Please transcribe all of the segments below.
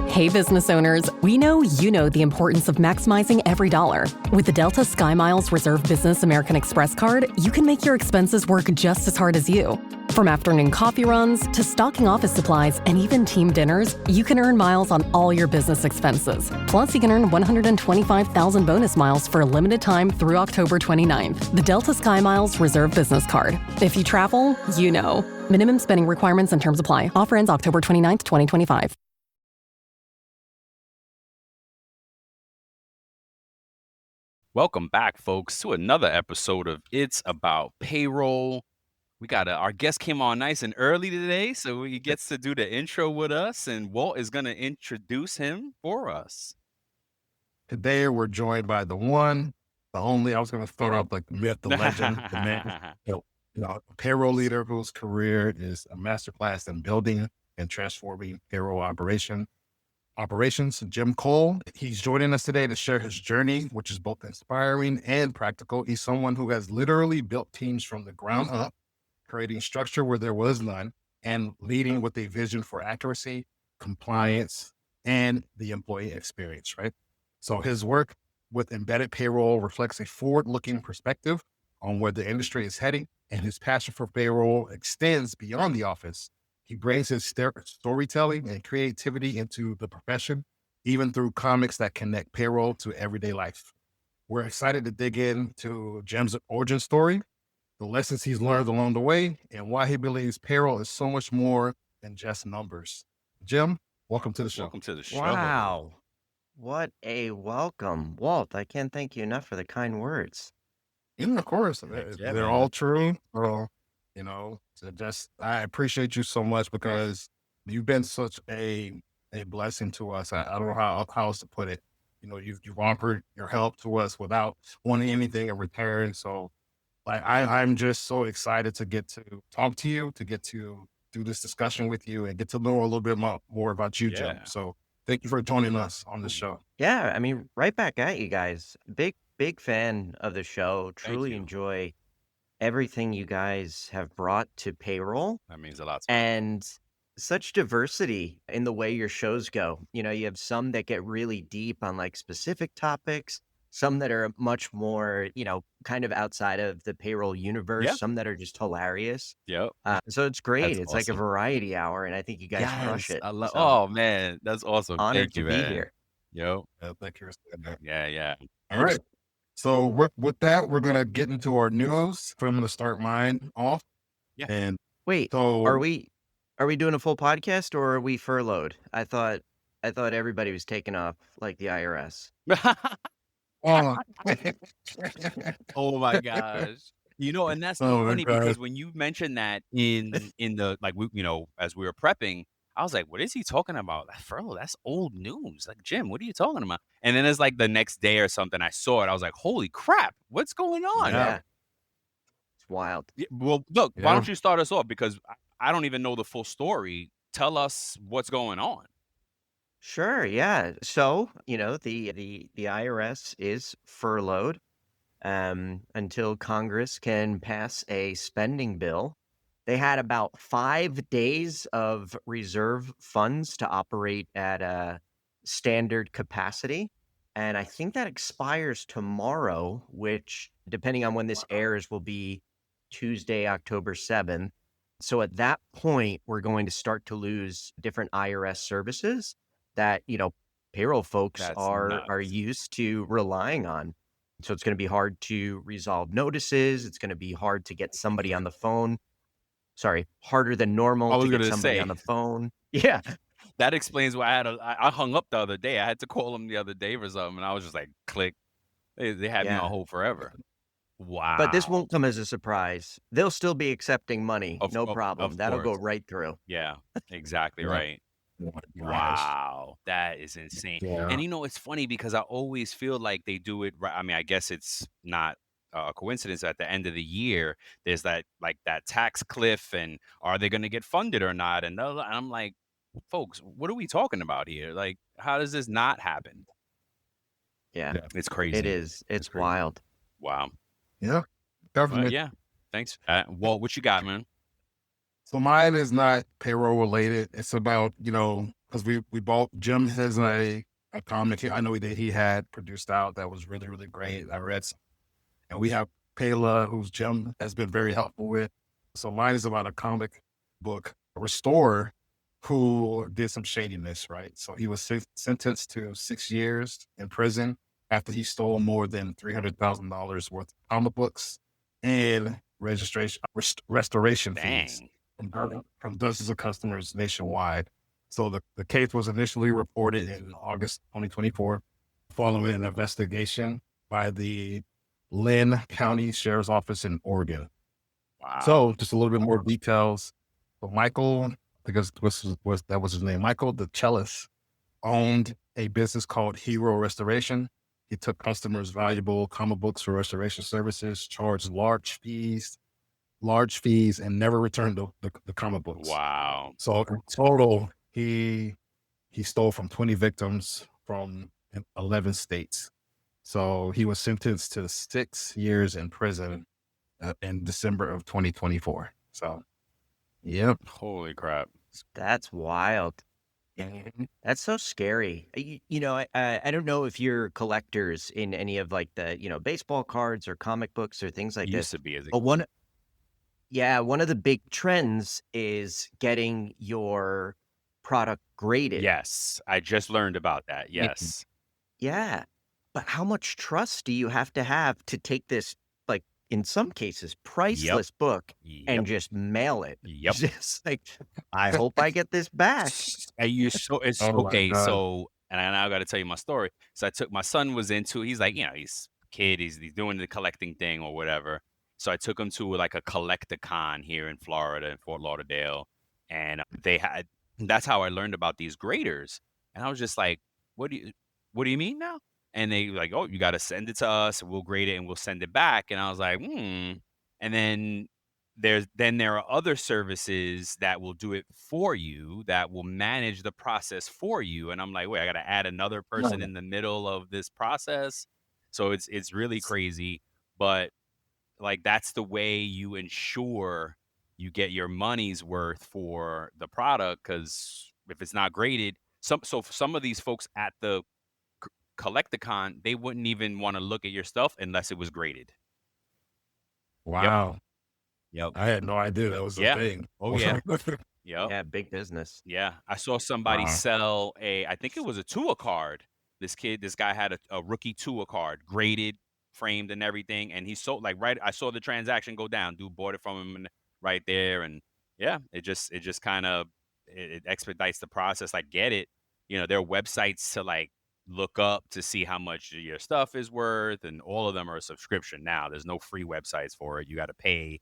Hey, business owners, we know you know the importance of maximizing every dollar. With the Delta SkyMiles Reserve Business American Express card, you can make your expenses work just as hard as you. From afternoon coffee runs to stocking office supplies and even team dinners, you can earn miles on all your business expenses. Plus, you can earn 125,000 bonus miles for a limited time through October 29th. The Delta SkyMiles Reserve Business Card. If you travel, you know. Minimum spending requirements and terms apply. Offer ends October 29th, 2025. Welcome back, folks, to another episode of It's About Payroll. We got our guest came on nice and early today, so he gets to do the intro with us, and Walt is going to introduce him for us. Today, we're joined by the one, the only, I was going to start off like the myth, the legend, the man, a payroll leader whose career is a masterclass in building and transforming payroll operations, Jim Kohl. He's joining us today to share his journey, which is both inspiring and practical. He's someone who has literally built teams from the ground up, creating structure where there was none, and leading with a vision for accuracy, compliance, and the employee experience, right? So his work with embedded payroll reflects a forward-looking perspective on where the industry is heading, and his passion for payroll extends beyond the office. He brings his storytelling and creativity into the profession, even through comics that connect payroll to everyday life. We're excited to dig into Jim's origin story, the lessons he's learned along the way, and why he believes payroll is so much more than just numbers. Jim, welcome to the show. Welcome to the show. Wow. What a welcome. Walt, I can't thank you enough for the kind words. Of course. Yeah, they're man. all true. I appreciate you so much because you've been such a blessing to us. I don't know how else to put it. You've offered your help to us without wanting anything in return. So I'm just so excited to get to talk to you, to get to do this discussion with you and get to know a little bit more about you, Jim. So thank you for joining us on the show. Yeah, I mean, right back at you guys. Big fan of the show. Truly enjoy everything you guys have brought to payroll. That means a lot to me. And such diversity in the way your shows go. You have some that get really deep on like specific topics, some that are much more, kind of outside of the payroll universe, some that are just hilarious. Yep. So it's great. That's It's like a awesome. variety hour, and I think you guys crush it. So, Oh, man, that's awesome. honored Thank you, to be man. here. Yep. Thank you for saying that. Yeah. All right. So with that, we're going to get into our news. So I'm going to start mine off. Yeah. And Wait, so are we doing a full podcast or are we furloughed? I thought everybody was taking off like the IRS. oh, Oh my gosh. And that's so funny because when you mentioned that in the as we were prepping, I was like, what is he talking about? That furlough, that's old news. Like, Jim, what are you talking about? And then it's like the next day or something, I saw it. I was like, holy crap, what's going on? Yeah. It's wild. Yeah, well, look, why don't you start us off? Because I don't even know the full story. Tell us what's going on. Sure, yeah. So, the IRS is furloughed until Congress can pass a spending bill. They had about 5 days of reserve funds to operate at a standard capacity. And I think that expires tomorrow, which, depending on when this airs, will be Tuesday, October 7th. So at that point, we're going to start to lose different IRS services that, payroll folks That's are nuts. used to relying on. So it's going to be hard to resolve notices. It's going to be hard to get somebody on the phone. Sorry, harder than normal I was to get gonna somebody say. on the phone. Yeah. That explains why I hung up the other day. I had to call them the other day for something, and I was just like, click. They had me on hold forever. Wow. But this won't come as a surprise. They'll still be accepting money. No problem. Of That'll go course. right through. Yeah, exactly right. Wow, that is insane. Yeah. And it's funny because I always feel like they do it right. I mean, I guess it's not a coincidence. At the end of the year, there's that tax cliff, and are they going to get funded or not? And I'm like, folks, what are we talking about here? Like, how does this not happen? Yeah. It's crazy. It is. It's crazy. wild. Wow. Yeah. Government. Yeah. Thanks. Walt, what you got, man? So mine is not payroll related. It's about, because we both, Jim has a comic I know he had produced out that was really, really great. I read some, and we have Payla, who's Jim has been very helpful with. So mine is about a comic book restorer who did some shadiness, right? So he was sentenced to 6 years in prison after he stole more than $300,000 worth of comic books and restoration fees from dozens of customers nationwide. So the case was initially reported in August 2024 following an investigation by the Lynn County Sheriff's Office in Oregon. Wow. So just a little bit more details. So Michael, because that was his name, Michael, the cellist, owned a business called Hero Restoration. He took customers' valuable comic books for restoration services, charged large fees, and never returned the comic books. Wow. So in total, he stole from 20 victims from 11 states. So he was sentenced to 6 years in prison in December of 2024. So, yep. Holy crap. That's wild. That's so scary. I don't know if you're collectors in any of like the, baseball cards or comic books or things like It this. used to be as a But one of the big trends is getting your product graded. Yes, I just learned about that. Yes. Yeah. But how much trust do you have to take this, like in some cases, priceless book and just mail it? Yep. Just like, I hope I get this back. And it's Oh my okay. God. So, and I now got to tell you my story. So my son was into, he's like, he's a kid, he's doing the collecting thing or whatever. So I took him to like a collecticon here in Florida, in Fort Lauderdale. And that's how I learned about these graders. And I was just like, what do you mean now? And they were like, oh, you got to send it to us. We'll grade it and we'll send it back. And I was like, And then there are other services that will do it for you, that will manage the process for you. And I'm like, wait, I got to add another person in the middle of this process. So it's really crazy. But like, that's the way you ensure you get your money's worth for the product. Because if it's not graded, so for some of these folks at the Collecticon, they wouldn't even want to look at your stuff unless it was graded. Wow. Yep. I had no idea that was a thing. Oh yeah. Yep. Yeah, big business. Yeah. I saw somebody sell I think it was a Tua card. This guy had a rookie Tua card, graded, framed and everything. And he sold I saw the transaction go down. Dude bought it from him right there. And yeah, it just kind of, it expedites the process. I get it. There are websites to like look up to see how much your stuff is worth, and all of them are a subscription now. There's no free websites for it. You got to pay.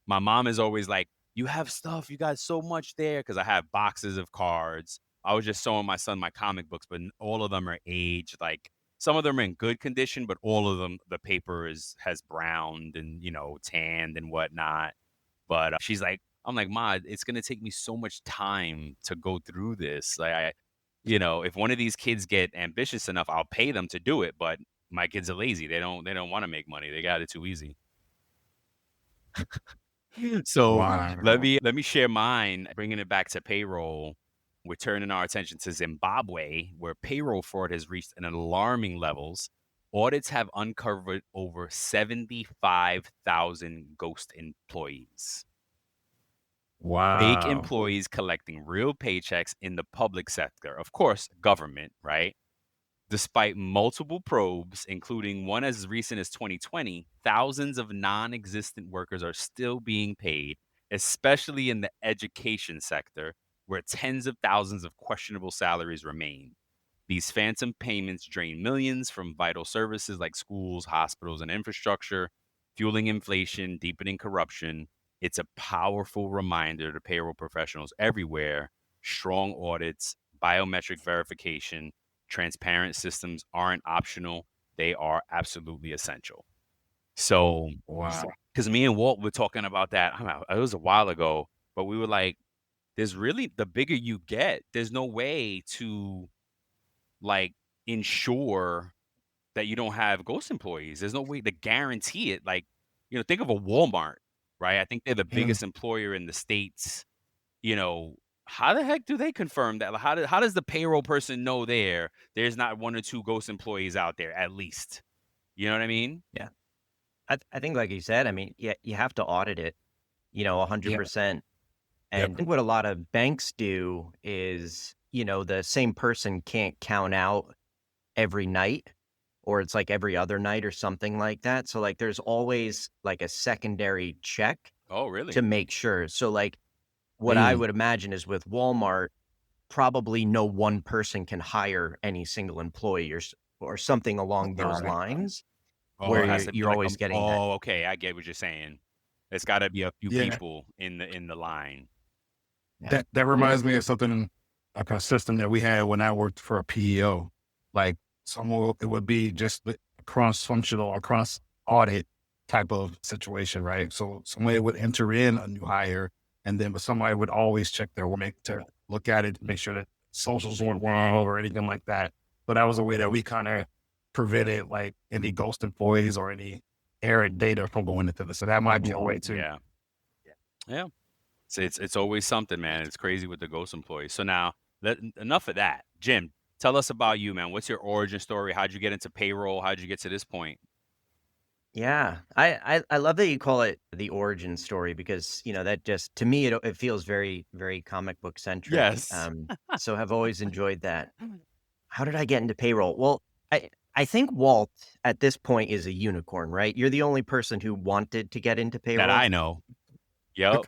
My mom is always like, you have stuff, you got so much there, because I have boxes of cards. I was just showing my son my comic books, but all of them are aged. Like, some of them are in good condition, but all of them, the paper has browned and tanned and whatnot. But she's like, I'm like, Ma, it's gonna take me so much time to go through this. Like, if one of these kids get ambitious enough, I'll pay them to do it. But my kids are lazy. They don't want to make money. They got it too easy. So let me share mine, bringing it back to payroll. We're turning our attention to Zimbabwe, where payroll fraud has reached an alarming levels. Audits have uncovered over 75,000 ghost employees. Wow. Fake employees collecting real paychecks in the public sector. Of course, government, right? Despite multiple probes, including one as recent as 2020, thousands of non-existent workers are still being paid, especially in the education sector, where tens of thousands of questionable salaries remain. These phantom payments drain millions from vital services like schools, hospitals, and infrastructure, fueling inflation, deepening corruption. It's a powerful reminder to payroll professionals everywhere: strong audits, biometric verification, transparent systems aren't optional. They are absolutely essential. So, because me and Walt were talking about that, it was a while ago, but we were like, there's really, the bigger you get, there's no way to like ensure that you don't have ghost employees. There's no way to guarantee it. Like, think of a Walmart, right? I think they're the biggest employer in the States, how the heck do they confirm that? Like, how does the payroll person know there's not one or two ghost employees out there at least? You know what I mean? Yeah. I think, like you said, I mean, yeah, you have to audit it, Yeah. 100%. And I Yep. think what a lot of banks do is, the same person can't count out every night, or it's like every other night or something like that. So like there's always like a secondary check Oh, to really? make sure. So like what I would imagine is with Walmart, probably no one person can hire any single employee or something along those Right. lines Oh, where it has you're, to be you're like always getting that. okay, I get what you're saying. It's got to be a few Yeah. people in the line. Yeah. That reminds me of something, a system that we had when I worked for a PEO. Like it would be just cross-functional or cross-audit type of situation, right? So somebody would enter in a new hire, and then but somebody would always check their work to look at it, make sure that socials weren't wrong or anything like that. So that was a way that we kind of prevented like any ghost employees or any errant data from going into this. So that might be a way too. Yeah. Yeah. It's always something, man. It's crazy with the ghost employees. So now, enough of that. Jim, tell us about you, man. What's your origin story? How'd you get into payroll? How'd you get to this point? Yeah. I love that you call it the origin story because, that just, to me, it feels very, very comic book centric. Yes. So have always enjoyed that. How did I get into payroll? Well, I think Walt at this point is a unicorn, right? You're the only person who wanted to get into That payroll. I know. Yep.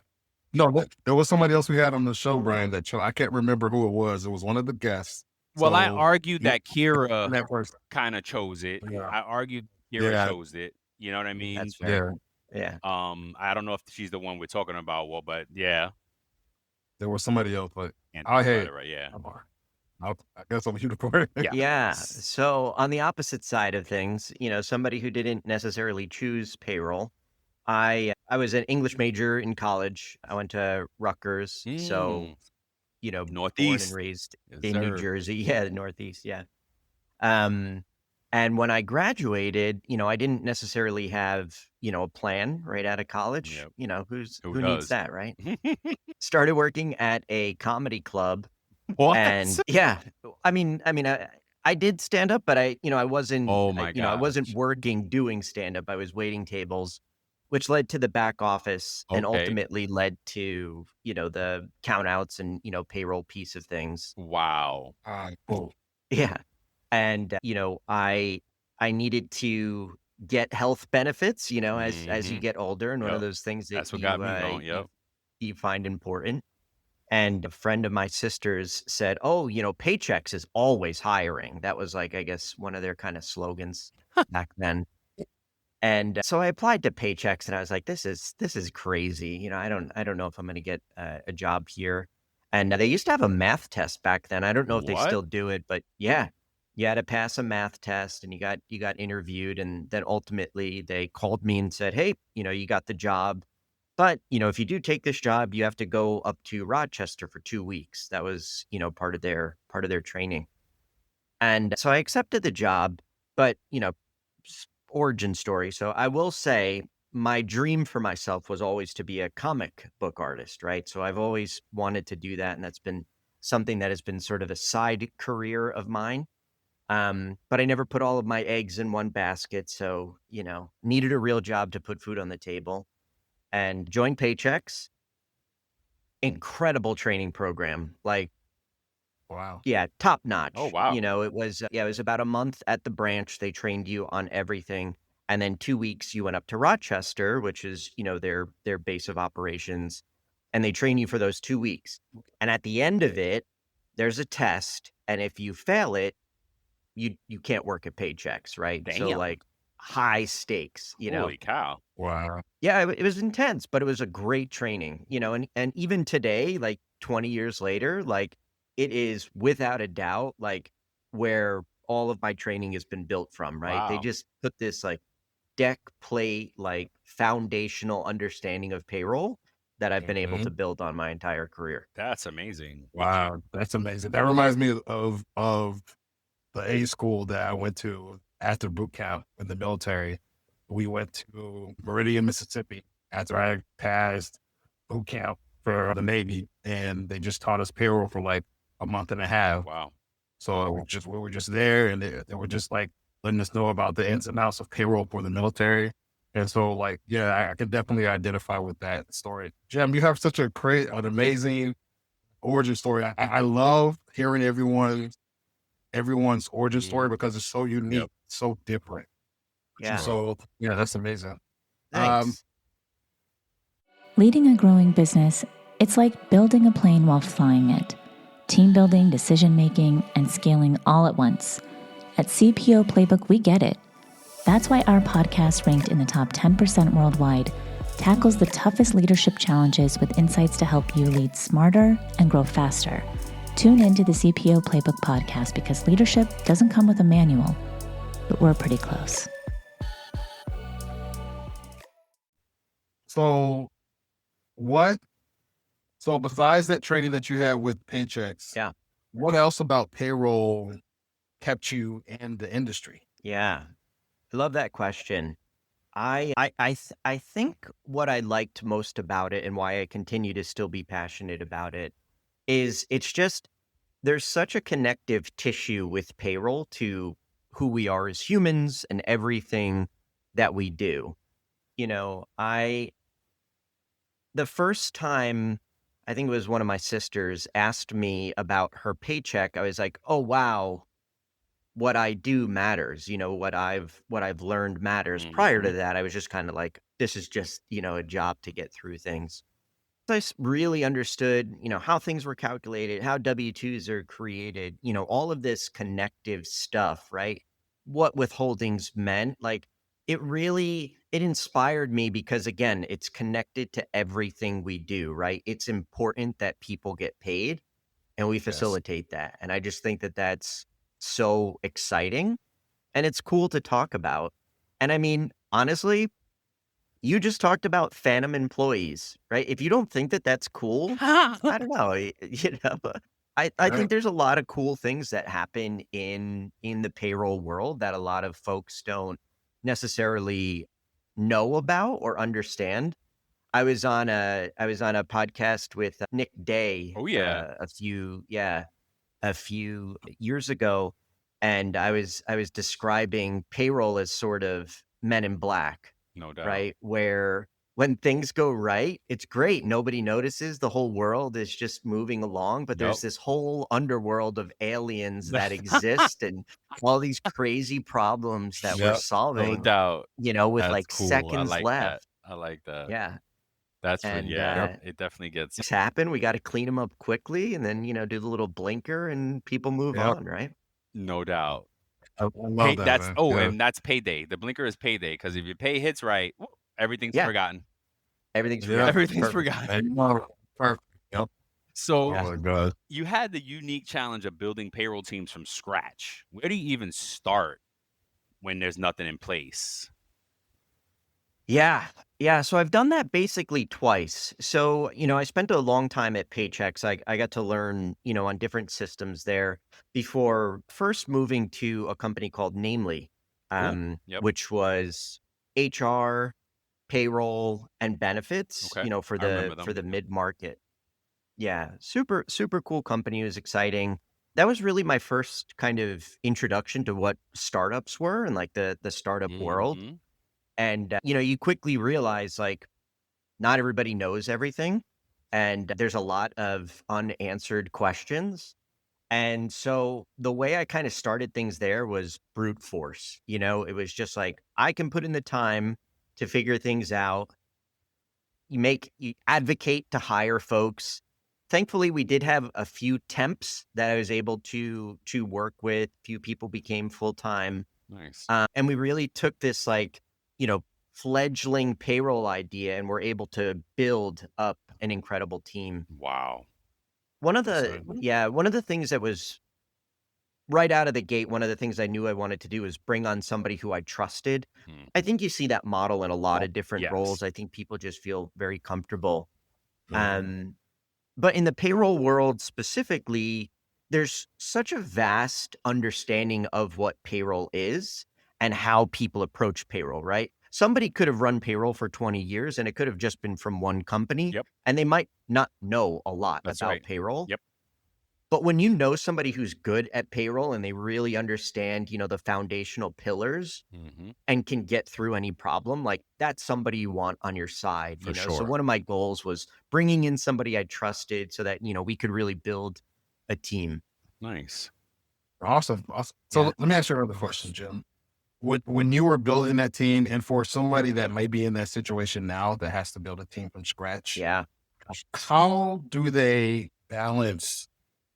No, there was somebody else we had on the show, Brian, I can't remember who it was. It was one of the guests. Well, I So argued that Kira that person. kind of chose it. Yeah. I argued Kira Yeah. chose it. You know what I mean? That's fair. Yeah. I don't know if she's the one we're talking about. Well, but yeah. There was somebody else, but Can't I think hate about it, right? Yeah. I guess I'm a unicorn. Yeah. So on the opposite side of things, somebody who didn't necessarily choose payroll, I was an English major in college. I went to Rutgers, so born and Northeast. raised Yes, in New sir. Jersey. Yeah, the Northeast. Yeah. And when I graduated, I didn't necessarily have, a plan right out of college. Yep. Who Who needs does? that, right? Started working at a comedy club, What? and yeah, I did stand up, but I wasn't, Oh my I wasn't gosh. working doing stand up. I was waiting tables, which led to the back office and Okay. ultimately led to, the count outs and, payroll piece of things. Wow. Cool. Yeah. And, I needed to get health benefits, as you Mhm. get older, and one of Yep. those things that That's what got me going. Yep. you find important. And a friend of my sister's said, "Oh, Paychex is always hiring." That was like, I guess, one of their kind of slogans back then. And so I applied to Paychex, and I was like, "This is crazy. I don't know if I'm going to get a job here." And they used to have a math test back then. I don't know if they What? still do it, but yeah, you had to pass a math test, and you got interviewed, and then ultimately they called me and said, "Hey, you got the job, but if you do take this job, you have to go up to Rochester for 2 weeks." That was part of their training, and so I accepted the job, but origin story. So I will say my dream for myself was always to be a comic book artist, right? So I've always wanted to do that, and that's been something that has been sort of a side career of mine. But I never put all of my eggs in one basket. So, needed a real job to put food on the table and joined Paychex. Incredible training program. Like, Wow. yeah, top notch. Oh, wow. It was about a month at the branch. They trained you on everything. And then 2 weeks you went up to Rochester, which is, their base of operations. And they train you for those 2 weeks. And at the end of it, there's a test. And if you fail it, you can't work at Paychex, right? So Damn. like high stakes, Holy cow. Wow. Yeah, it was intense, but it was a great training, and even today, like 20 years later, like it is without a doubt like where all of my training has been built from, right? They Wow. just put this like deck plate, like foundational understanding of payroll that I've been able to build on my entire career. That's amazing. Wow. That's amazing. That reminds me of the A school that I went to after boot camp in the military. We went to Meridian, Mississippi after I passed boot camp. for the Navy, and they just taught us payroll for like a month and a half. Wow. So we were just there, and they were just like letting us know about the ins and outs of payroll for the military. And so, like, yeah, I can definitely identify with that story. Jim, you have such an amazing origin story. I love hearing everyone's origin story because it's so unique, so different. Yeah. So yeah, that's amazing. Thanks. Leading a growing business, it's like building a plane while flying it. Team building, decision making, and scaling all at once. At CPO Playbook, we get it. That's why our podcast, ranked in the top 10% worldwide, tackles the toughest leadership challenges with insights to help you lead smarter and grow faster. Tune into the CPO Playbook podcast because leadership doesn't come with a manual, but we're pretty close. So besides that training that you had with Paychex, what else about payroll kept you in the industry? Yeah. I love that question. I think what I liked most about it and why I continue to still be passionate about it is it's just there's such a connective tissue with payroll to who we are as humans and everything that we do. You know, the first time, I think it was one of my sisters asked me about her paycheck, I was like, oh, wow, what I do matters. You know, what I've learned matters. Prior to that, I was just kind of like, this is just, a job to get through things. So I really understood, how things were calculated, how W-2s are created, all of this connective stuff, right? What withholdings meant, like it inspired me because again, it's connected to everything we do, right? It's important that people get paid and we facilitate that. And I just think that that's so exciting and it's cool to talk about. And I mean, honestly, you just talked about phantom employees, right? If you don't think that that's cool, I don't know, I think there's a lot of cool things that happen in the payroll world that a lot of folks don't necessarily know about or understand. I was on a podcast with Nick Day. Oh yeah. A few years ago, and I was describing payroll as sort of Men in Black. No doubt. Right? Where when things go right, it's great. Nobody notices. The whole world is just moving along, but there's this whole underworld of aliens that exist and all these crazy problems that we're solving. No doubt. With That's like cool. seconds I like left. That. I like that. Yeah. That's it definitely gets things happen. We got to clean them up quickly and then, do the little blinker and people move on, right? No doubt. I love that. And that's payday. The blinker is payday because if your pay hits right, everything's forgotten. Everything's forgotten. Everything's forgotten. Perfect. Yep. So oh my God. You had the unique challenge of building payroll teams from scratch. Where do you even start when there's nothing in place? Yeah. So I've done that basically twice. So, I spent a long time at Paychex. I got to learn, on different systems there before first moving to a company called Namely, which was HR, payroll, and benefits, for the mid-market. Yeah. Super, super cool company. It was exciting. That was really my first kind of introduction to what startups were and like the startup world. And, you quickly realize like not everybody knows everything and there's a lot of unanswered questions. And so the way I kind of started things there was brute force. It was just like, I can put in the time to figure things out. You advocate to hire folks. Thankfully, we did have a few temps that I was able to work with. Few people became full-time. Nice. And we really took this like, fledgling payroll idea and we're able to build up an incredible team. Wow. One of the things that was right out of the gate, one of the things I knew I wanted to do is bring on somebody who I trusted. I think you see that model in a lot of different roles. I think people just feel very comfortable. But in the payroll world specifically, there's such a vast understanding of what payroll is and how people approach payroll, right? somebody could have run payroll for 20 years and it could have just been from one company, Yep. and they might not know a lot That's about right. payroll. Yep. But when you know somebody who's good at payroll and they really understand, the foundational pillars Mm-hmm. and can get through any problem, like that's somebody you want on your side, For So sure. one of my goals was bringing in somebody I trusted so that, we could really build a team. Nice. Awesome. So let me ask you another question, Jim. When you were building that team, and for somebody that may be in that situation now that has to build a team from scratch, Yeah. how do they balance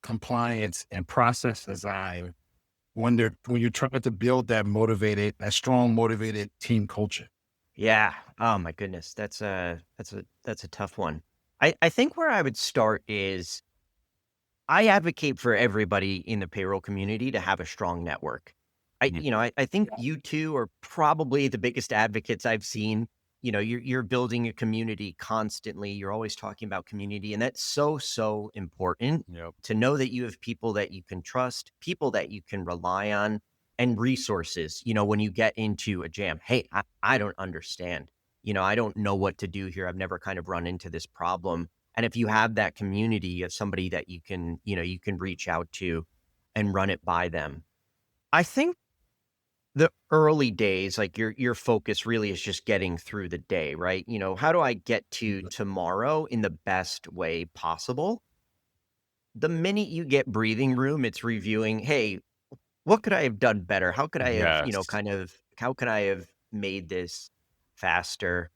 compliance and process design when you're trying to build that strong, motivated team culture? Yeah. Oh my goodness. That's a tough one. I think where I would start is I advocate for everybody in the payroll community to have a strong network. I think you two are probably the biggest advocates I've seen. You're building a community constantly. You're always talking about community, and that's so important Yep. to know that you have people that you can trust, people that you can rely on, and resources. When you get into a jam, hey, I don't understand. I don't know what to do here. I've never kind of run into this problem. And if you have that community, you have somebody that you can reach out to and run it by them. I think the early days, like your focus really is just getting through the day, right? How do I get to tomorrow in the best way possible? The minute you get breathing room, it's reviewing, hey, what could I have done better? How could I have, Yes. how could I have made this faster?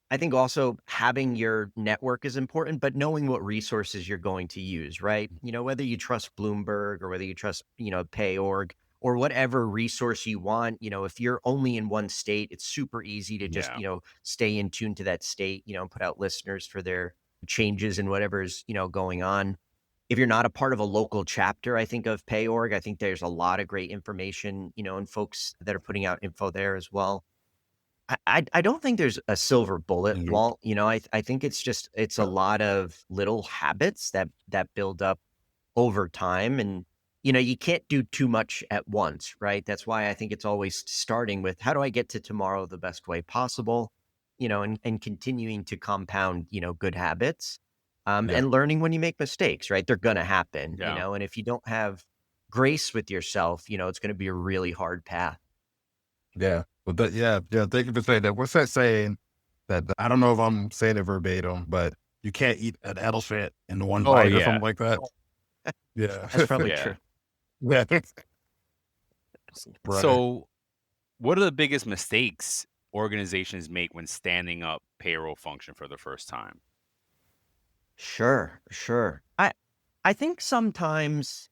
I think also having your network is important, but knowing what resources you're going to use, right? Whether you trust Bloomberg or whether you trust, Payorg or whatever resource you want, if you're only in one state, it's super easy to just, Yeah. stay in tune to that state, and put out listeners for their changes and whatever's, going on. If you're not a part of a local chapter, I think of Payorg, I think there's a lot of great information, and folks that are putting out info there as well. I don't think there's a silver bullet, Nope. Walt. I think it's a lot of little habits that build up over time, and you can't do too much at once, right? That's why I think it's always starting with how do I get to tomorrow the best way possible, and continuing to compound, good habits, Yeah. and learning when you make mistakes, right? They're gonna happen, Yeah. and if you don't have grace with yourself, it's gonna be a really hard path. Yeah. Well, yeah. Thank you for saying that. What's that saying that I don't know if I'm saying it verbatim, but you can't eat an elephant in one Oh, bite or yeah. something like that. Yeah. That's probably Yeah. true. Yeah. Right. So, what are the biggest mistakes organizations make when standing up payroll function for the first time? Sure. I think sometimes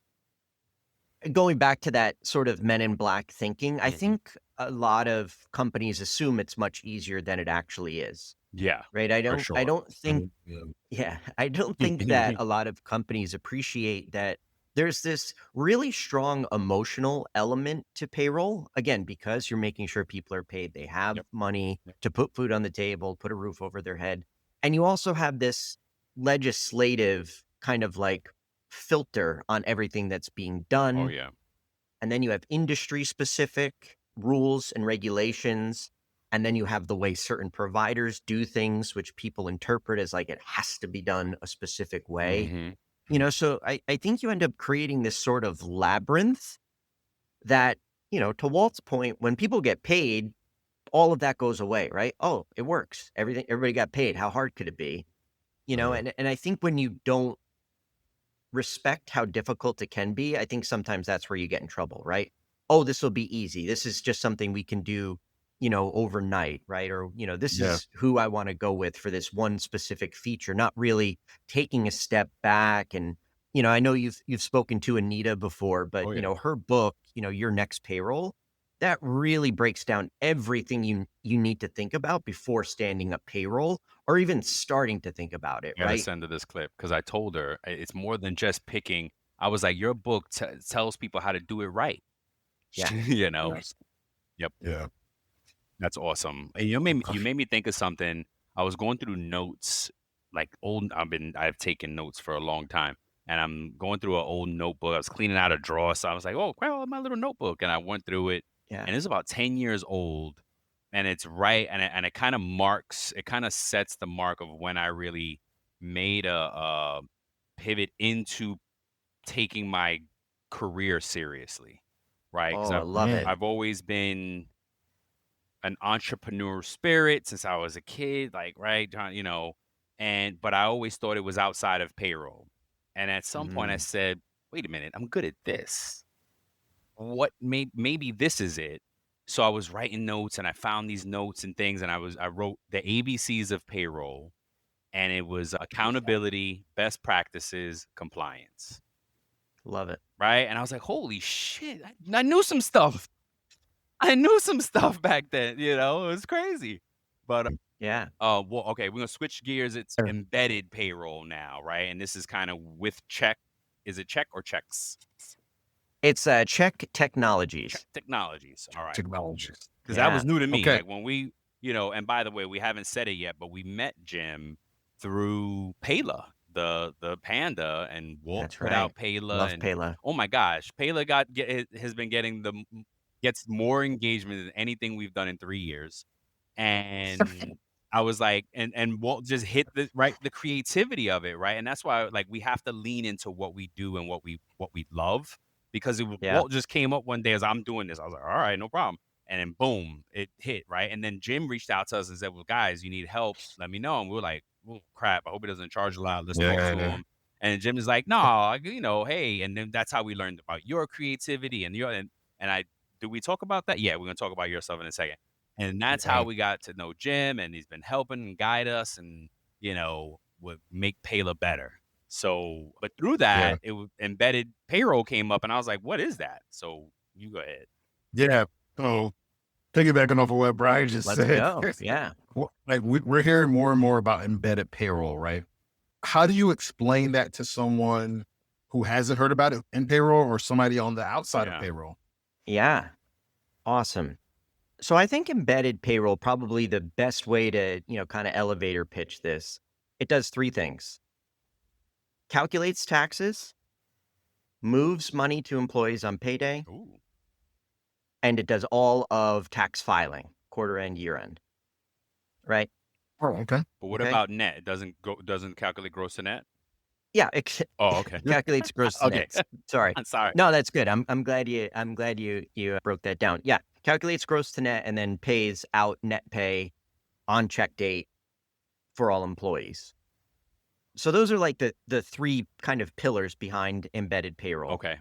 going back to that sort of Men in Black thinking, I Mhm. think a lot of companies assume it's much easier than it actually is, Yeah, right? I for don't I sure. don't think Yeah. yeah, I don't think that a lot of companies appreciate that there's this really strong emotional element to payroll. Again, because you're making sure people are paid, they have Yep. money Yep. to put food on the table, put a roof over their head. And you also have this legislative kind of like filter on everything that's being done. Oh, yeah. And then you have industry specific rules and regulations. And then you have the way certain providers do things, which people interpret as like it has to be done a specific way. Mhm. So I think you end up creating this sort of labyrinth that, to Walt's point, when people get paid, all of that goes away, right? Oh, it works. Everybody got paid. How hard could it be? And I think when you don't respect how difficult it can be, I think sometimes that's where you get in trouble, right? Oh, this will be easy. This is just something we can do, overnight, right? Or, this Yeah. is who I want to go with for this one specific feature, not really taking a step back. And, I know you've spoken to Anita before, but Oh, yeah. her book, Your Next Payroll, that really breaks down everything you need to think about before standing up payroll or even starting to think about it, I gotta right? send her this clip because I told her it's more than just picking. I was like, your book tells people how to do it right. Yeah. You know? Yes. Yep. Yeah. That's awesome. And you made me think of something. I was going through notes, like I've taken notes for a long time. And I'm going through an old notebook. I was cleaning out a drawer. So I was like, oh, grab my little notebook. And I went through it. Yeah. And it's about 10 years old. and it's right, and it kind of sets the mark of when I really made a pivot into taking my career seriously, right? Because Oh, I love it. I've always been an entrepreneur spirit since I was a kid, like, right, John, but I always thought it was outside of payroll. And at some point I said, wait a minute, I'm good at this. Maybe this is it. So I was writing notes, and I found these notes and things, and I wrote the ABCs of payroll, and it was accountability, best practices, compliance. Love it. Right? And I was like, holy shit, I knew some stuff. I knew some stuff back then, it was crazy. But Yeah. well, okay, we're gonna switch gears. It's embedded payroll now, right? And this is kind of with check. Is it check or checks? It's Check Technologies. Check Technologies. All right. Technologies. Because that was new to me. Okay. Like when we, and by the way, we haven't said it yet, but we met Jim through Payla, the Panda, and Walt That's put right. out Payla. Love and, Payla. Oh my gosh, Payla has been gets more engagement than anything we've done in 3 years. And I was like, and Walt just hit the creativity of it, right? And that's why, like, we have to lean into what we do and what we love, because Walt just came up one day as I'm doing this. I was like, all right, no problem. And then boom, it hit, right? And then Jim reached out to us and said, well, guys, you need help, let me know. And we were like, oh crap, I hope he doesn't charge a lot. Let's talk to him. And Jim is like, no, hey. And then that's how we learned about your creativity and do we talk about that? Yeah, we're gonna talk about your stuff in a second. And that's how we got to know Jim, and he's been helping and guide us, and would make Payla better. So, but through that, embedded payroll came up, and I was like, what is that? So you go ahead. Yeah. So piggybacking off of what Brian just said. Go. Yeah. Like we're hearing more and more about embedded payroll, right? How do you explain that to someone who hasn't heard about it in payroll, or somebody on the outside of payroll? Yeah. Awesome. So I think embedded payroll, probably the best way to, kind of elevator pitch this. It does 3 things. Calculates taxes, moves money to employees on payday, and it does all of tax filing, quarter end, year end. Right? Oh, okay. But what about net? It doesn't calculate gross to net? Yeah. Oh, okay. Calculates gross to net. Sorry. I'm sorry. No, that's good. I'm glad you broke that down. Yeah. Calculates gross to net and then pays out net pay on check date for all employees. So those are like the 3 kind of pillars behind embedded payroll. Okay.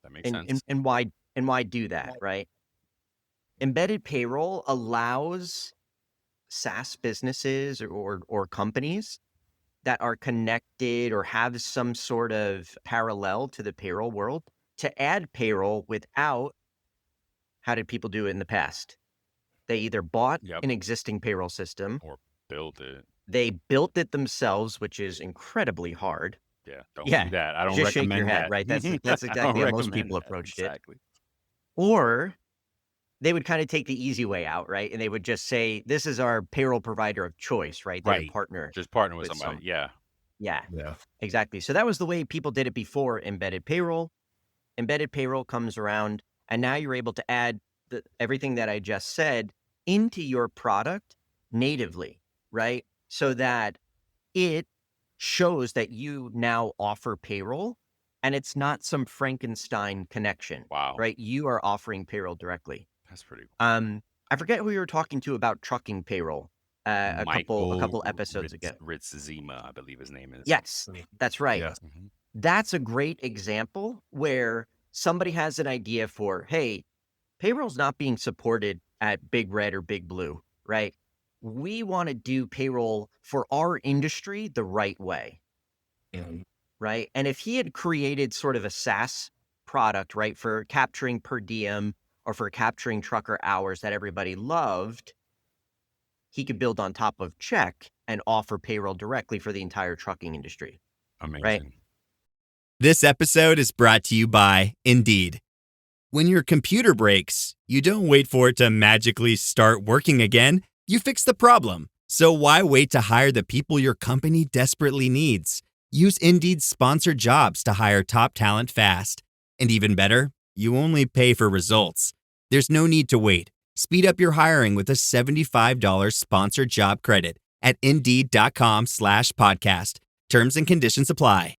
That makes sense. And why do that, right? Embedded payroll allows SaaS businesses or companies that are connected or have some sort of parallel to the payroll world to add payroll without, how did people do it in the past? They either bought an existing payroll system or built it. They built it themselves, which is incredibly hard. Yeah, don't do that. I don't just recommend shake your head, that. right? That's exactly how most people approached it. Or they would kind of take the easy way out, right? And they would just say, this is our payroll provider of choice, right? They're a partner. Just partner with somebody. Yeah, exactly. So that was the way people did it before embedded payroll. Embedded payroll comes around, and now you're able to add everything that I just said into your product natively, right? So that it shows that you now offer payroll, and it's not some Frankenstein connection. Wow. Right? You are offering payroll directly. That's pretty cool. I forget who you were talking to about trucking payroll a couple episodes ago. Ritzema, I believe his name is. Yes, that's right. Yes. Mm-hmm. That's a great example where somebody has an idea for, hey, payroll's not being supported at Big Red or Big Blue, right? We want to do payroll for our industry the right way, right? And if he had created sort of a SaaS product, right, for capturing per diem or for capturing trucker hours that everybody loved, he could build on top of Check and offer payroll directly for the entire trucking industry. Amazing. Right? This episode is brought to you by Indeed. When your computer breaks, you don't wait for it to magically start working again. You fix the problem. So why wait to hire the people your company desperately needs? Use Indeed's sponsored jobs to hire top talent fast. And even better, you only pay for results. There's no need to wait. Speed up your hiring with a $75 sponsored job credit at Indeed.com/podcast. Terms and conditions apply.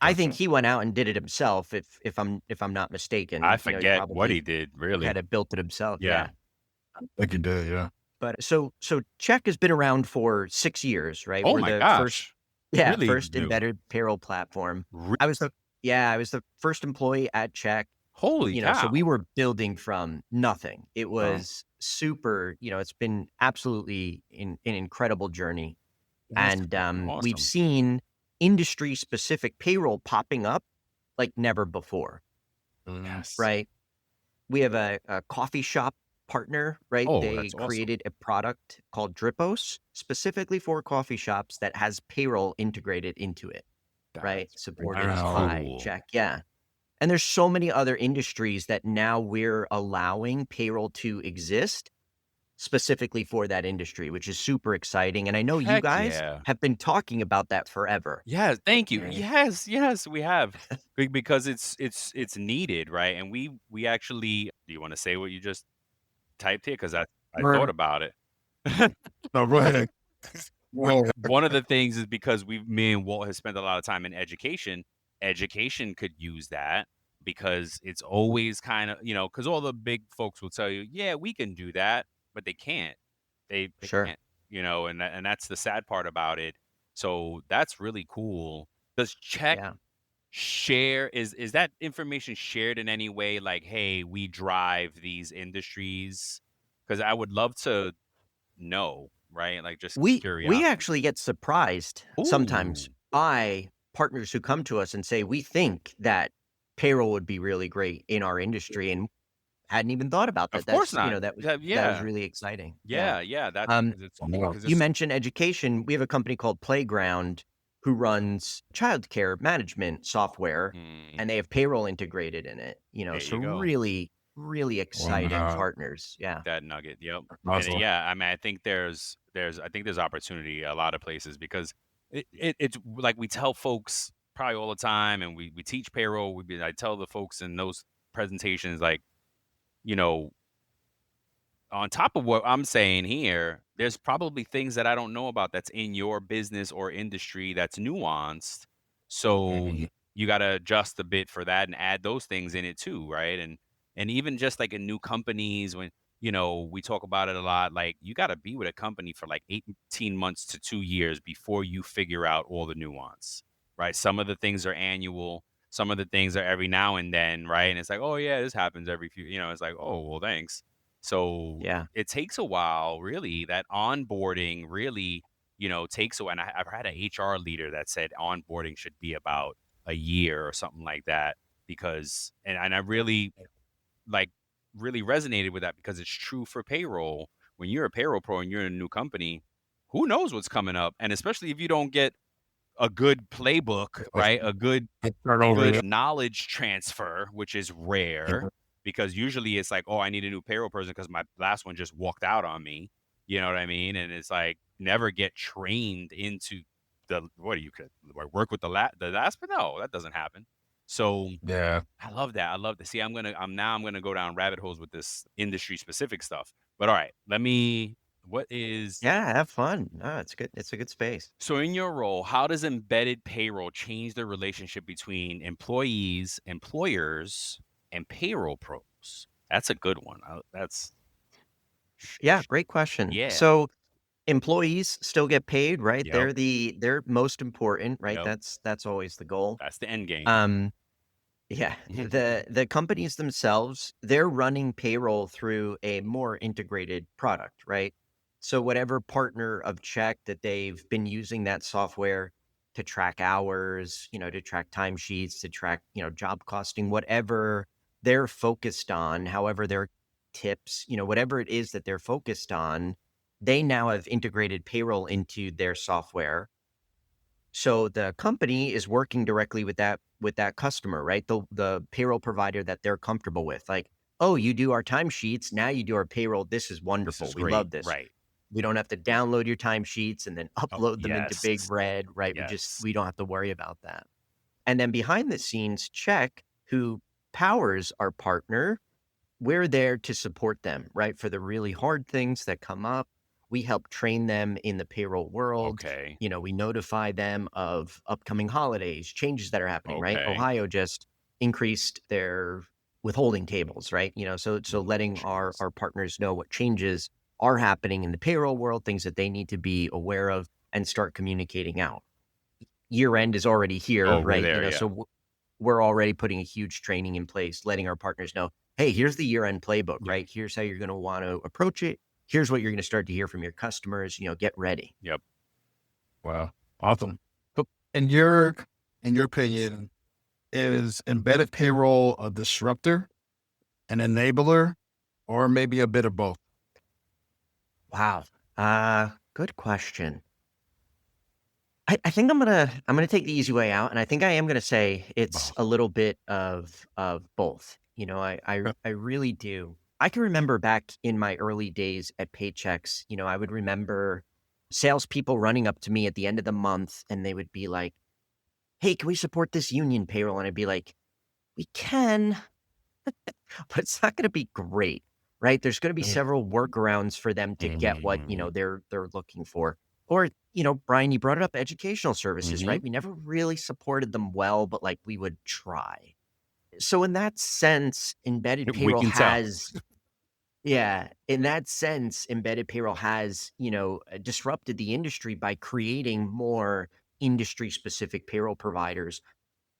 I think he went out and did it himself, if I'm not mistaken. I He forget what probably he did, really. had it built it himself. Yeah. I think he did, yeah. But so Check has been around for 6 years, right? Oh We're my the gosh. Really first new. embedded payroll platform. Re- I was the first employee at Check. Holy cow. So we were building from nothing. It was super, it's been absolutely an incredible journey. That's And we've awesome. seen industry specific payroll popping up like never before, Yes. right? We have a coffee shop partner, right? Oh, They that's awesome. created a product called Dripos specifically for coffee shops that has payroll integrated into it, right? That's Supported wow. by cool. Check. Yeah. And there's so many other industries that now we're allowing payroll to exist specifically for that industry, which is super exciting. And I know you Heck guys yeah. have been talking about that forever. Yes, thank you. Right. Yes, we have. Because it's needed, right? And we actually, do you want to say what you just typed here? Because I Right. thought about it. No, go ahead. One of the things is because me and Walt has spent a lot of time in education. Education could use that because it's always kind of, because all the big folks will tell you, yeah, we can do that, but they can't. They Sure. can't, and that's the sad part about it. So that's really cool. Does Check Yeah. share, is that information shared in any way? Like, hey, we drive these industries? Because I would love to know, right? Like, just We curiosity. actually get surprised sometimes Ooh. by partners who come to us and say, we think that payroll would be really great in our industry and hadn't even thought about that. Of course not. That was Yeah. really exciting. Yeah. That's Um, because it's, Yeah. because You it's mentioned education. We have a company called Playground who runs childcare management software, and they have payroll integrated in it. There So you go. really, really exciting Wow. partners. Yeah. That nugget. Yep. Awesome. And yeah, I mean, I think there's opportunity a lot of places because it's like we tell folks probably all the time, and we teach payroll. I tell the folks in those presentations, like, on top of what I'm saying here, there's probably things that I don't know about that's in your business or industry that's nuanced. So Mhm. you got to adjust a bit for that and add those things in it too, right? And even just like in new companies, when we talk about it a lot, like you got to be with a company for like 18 months to 2 years before you figure out all the nuance, right? Some of the things are annual, some of the things are every now and then, right? And it's like, oh yeah, this happens every few, it's like, oh well, thanks. So Yeah. it takes a while, really. That onboarding really, takes a while. And I've had an HR leader that said onboarding should be about a year or something like that, because, and I really really resonated with that because it's true for payroll. When you're a payroll pro and you're in a new company, who knows what's coming up? And especially if you don't get a good playbook, right? A good knowledge transfer, which is rare, because usually it's like, oh, I need a new payroll person because my last one just walked out on me. You know what I mean? And it's like, never get trained into you could work with the last, but no, that doesn't happen. So Yeah. I love that. See, I'm gonna go down rabbit holes with this industry specific stuff. But all right, what is Yeah. Have fun. No, it's good. It's a good space. so in your role, how does embedded payroll change the relationship between employees, employers, and payroll pros? That's a good one. Yeah. Great question. Yeah. So employees still get paid, right? Yep. They're most important, right? Yep. That's always the goal. That's the end game. Yeah. The companies themselves, they're running payroll through a more integrated product, right? So whatever partner of Check that they've been using that software to track hours, to track timesheets, to track, job costing, whatever they're focused on, however their tips, whatever it is that they're focused on, they now have integrated payroll into their software. So the company is working directly with that customer, right? The payroll provider that they're comfortable with. Like, oh, you do our timesheets, now you do our payroll. This is wonderful. is We great. love this. Right. We don't have to download your timesheets and then upload them into Big yes. Red, right? Yes. We don't have to worry about that. And then behind the scenes, Check, who powers our partner, we're there to support them, right? For the really hard things that come up. We help train them in the payroll world. Okay. We notify them of upcoming holidays, changes that are happening, right? Okay. Ohio just increased their withholding tables, right? So letting our partners know what changes are happening in the payroll world, things that they need to be aware of and start communicating out. Year end is already here, Oh, we're right? there. Yeah. So we're already putting a huge training in place, letting our partners know, hey, here's the year end playbook, Yep. right? Here's how you're going to want to approach it. Here's what you're going to start to hear from your customers. Get ready. Yep. Wow. Awesome. So in your opinion, is embedded payroll a disruptor, an enabler, or maybe a bit of both? Wow. Good question. I think I'm gonna take the easy way out, and I think I am gonna say it's Both. a little bit of both. I really do. I can remember back in my early days at Paychex, I would remember salespeople running up to me at the end of the month, and they would be like, "Hey, can we support this union payroll?" And I'd be like, "We can, but it's not gonna be great, right? There's gonna be several workarounds for them to get what they're looking for." Or, Brian, you brought it up, educational services, right? We never really supported them well, but like we would try. So in that sense, embedded We payroll can tell. in that sense, embedded payroll has, disrupted the industry by creating more industry specific payroll providers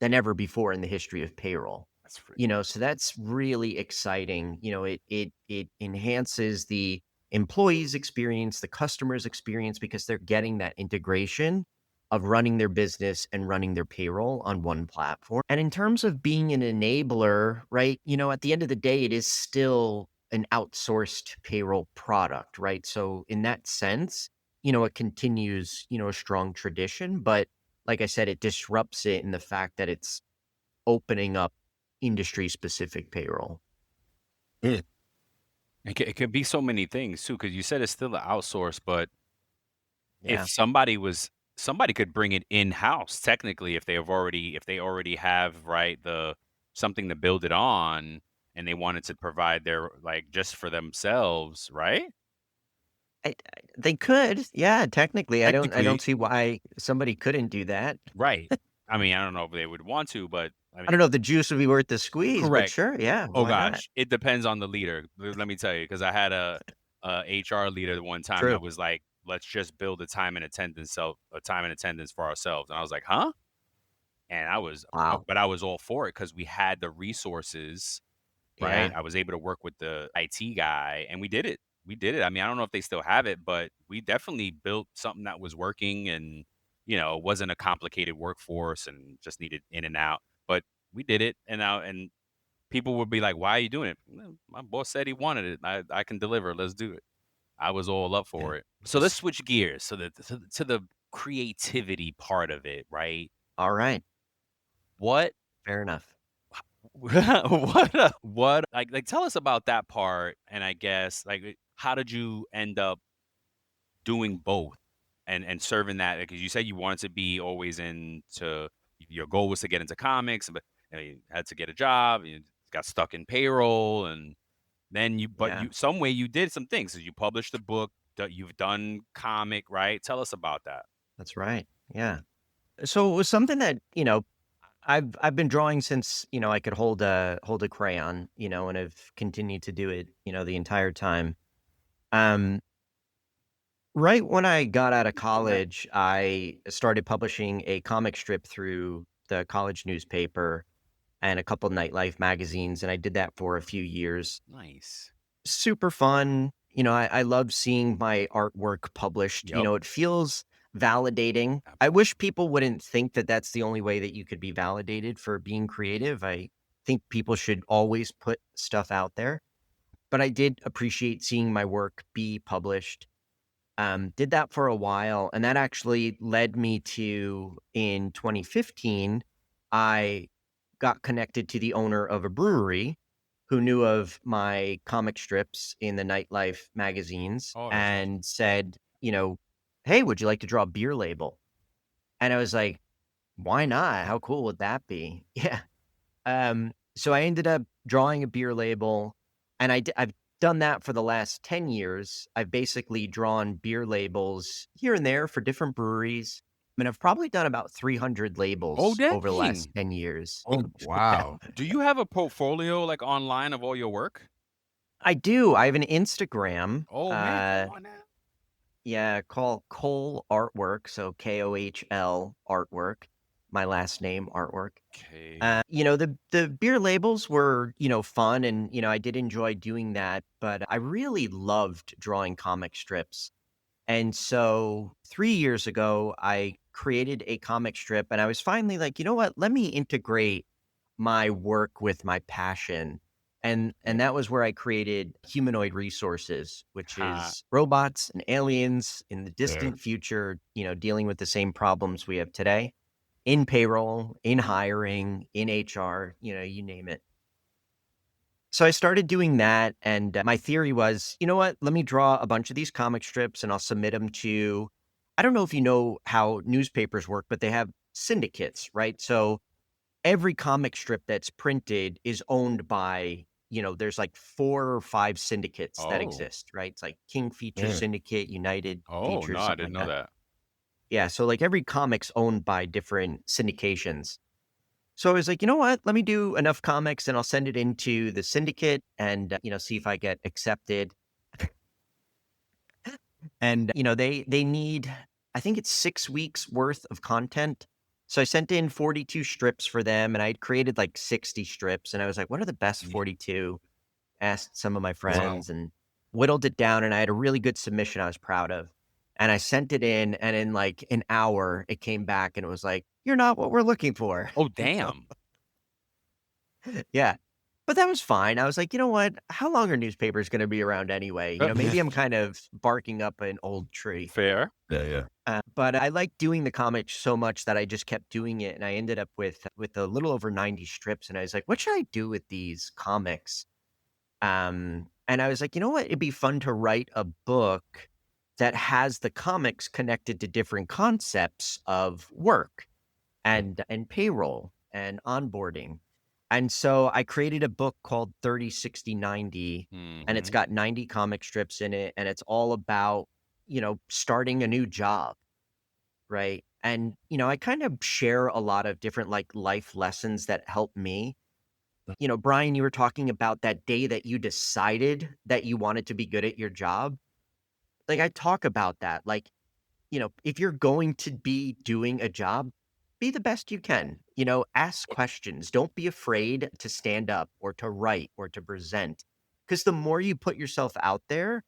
than ever before in the history of payroll. That's free. So that's really exciting. It enhances the employee's experience, the customer's experience, because they're getting that integration of running their business and running their payroll on one platform. And in terms of being an enabler, right, at the end of the day, it is still an outsourced payroll product, right? So in that sense, it continues, a strong tradition, but like I said, it disrupts it in the fact that it's opening up industry specific payroll. It could be so many things too, because you said it's still an outsource, but Yeah. if somebody could bring it in house technically if they already have right the something to build it on and they wanted to provide their like just for themselves, right? They could. Yeah, technically. I Technically, don't see why somebody couldn't do that. right. I mean, I don't know if they would want to, but I I mean, don't know if the juice would be worth the squeeze, but correct. sure, yeah, Oh why not? gosh, it depends on the leader. Let me tell you, because I had a HR leader one time True. that was like, "Let's just build a time and attendance for ourselves," and I was like, "Huh?" And Wow. but I was all for it because we had the resources, right? Yeah. I was able to work with the IT guy, and we did it. We did it. I mean, I don't know if they still have it, but we definitely built something that was working, and it wasn't a complicated workforce and just needed in and out. But we did it, and people would be like, "Why are you doing it?" "Well, my boss said he wanted it. I can deliver. Let's do it." I was all up Yeah. for it. So let's switch gears. So to the creativity part of it, right? All right. What Fair enough. what like tell us about that part, and I guess like how did you end up doing both and serving that, because you said you wanted to be always into your goal was to get into comics, but you had to get a job, you got stuck in payroll, and then Yeah, you some way you did some things. So you published a book, you've done comic, right? Tell us about that. that's right. Yeah. So it was something that, I've been drawing since, I could hold a crayon, and have continued to do it, the entire time. Um, right when I got out of college, I started publishing a comic strip through the college newspaper and a couple nightlife magazines, and I did that for a few years. Nice. Super fun. I love seeing my artwork published. Yep. It feels validating. I wish people wouldn't think that that's the only way that you could be validated for being creative. I think people should always put stuff out there, but I did appreciate seeing my work be published. Did that for a while, and that actually led me to, in 2015, I got connected to the owner of a brewery who knew of my comic strips in the nightlife magazines Oh, that's awesome. and said, "Hey, would you like to draw a beer label?" And I was like, "Why not? How cool would that be?" Yeah. So I ended up drawing a beer label. And I've done that for the last 10 years. I've basically drawn beer labels here and there for different breweries. I mean, I've probably done about 300 Oh, labels over the dang. last 10 years. Oh, wow. Do you have a portfolio like online of all your work? I do. I have an Instagram. Oh man, come on now. Yeah, called Kohl Artwork. So KOHL Artwork. My last name, Artwork. Okay. The beer labels were, fun, and, I did enjoy doing that, but I really loved drawing comic strips. And so 3 years ago, I created a comic strip, and I was finally like, you know what? Let me integrate my work with my passion. And that was where I created Humanoid Resources, which Ha. is robots and aliens in the Yeah. distant future, dealing with the same problems we have today in payroll, in hiring, in HR, you name it. So I started doing that, and my theory was, you know what? Let me draw a bunch of these comic strips, and I'll submit them to. I don't know if you know how newspapers work, but they have syndicates, right? So every comic strip that's printed is owned by, there's like 4 or 5 syndicates that Oh. exist, right? It's like King Feature Yeah. Syndicate, United Oh Features, no, I something didn't like know that. that. Yeah, so like every comic's owned by different syndications. So I was like, you know what? Let me do enough comics and I'll send it into the syndicate and, see if I get accepted. And, they need, I think it's 6 weeks worth of content. So I sent in 42 strips for them, and I had created like 60 strips. And I was like, what are the best 42? Asked some of my Wow. friends and whittled it down. And I had a really good submission I was proud of. And I sent it in, and in like an hour, it came back and it was like, you're not what we're looking for. Oh damn. Yeah. But that was fine. I was like, you know what? How long are newspapers going to be around anyway? Maybe I'm kind of barking up an old tree. Fair. Yeah. But I liked doing the comic so much that I just kept doing it. And I ended up with a little over 90 strips. And I was like, what should I do with these comics? And I was like, you know what? It'd be fun to write a book that has the comics connected to different concepts of work and payroll and onboarding. And so I created a book called 30, 60, 90, and it's Mhm. got 90 comic strips in it. And it's all about, starting a new job, right? And, I kind of share a lot of different like life lessons that help me. Brian, you were talking about that day that you decided that you wanted to be good at your job. Like I talk about that. Like, if you're going to be doing a job, be the best you can. Ask questions. Don't be afraid to stand up or to write or to present. Because the more you put yourself out there,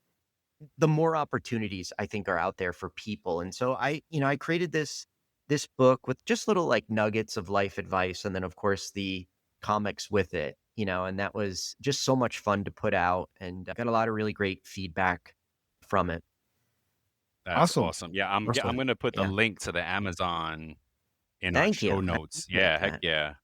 the more opportunities I think are out there for people. And so I created this book with just little like nuggets of life advice, and then of course the comics with it. And that was just so much fun to put out, and I got a lot of really great feedback from it. That's Awesome. awesome. Yeah, I'm Awesome. gonna put the Yeah. link to the Amazon in our Thank show you. notes. I appreciate Yeah, heck that. yeah.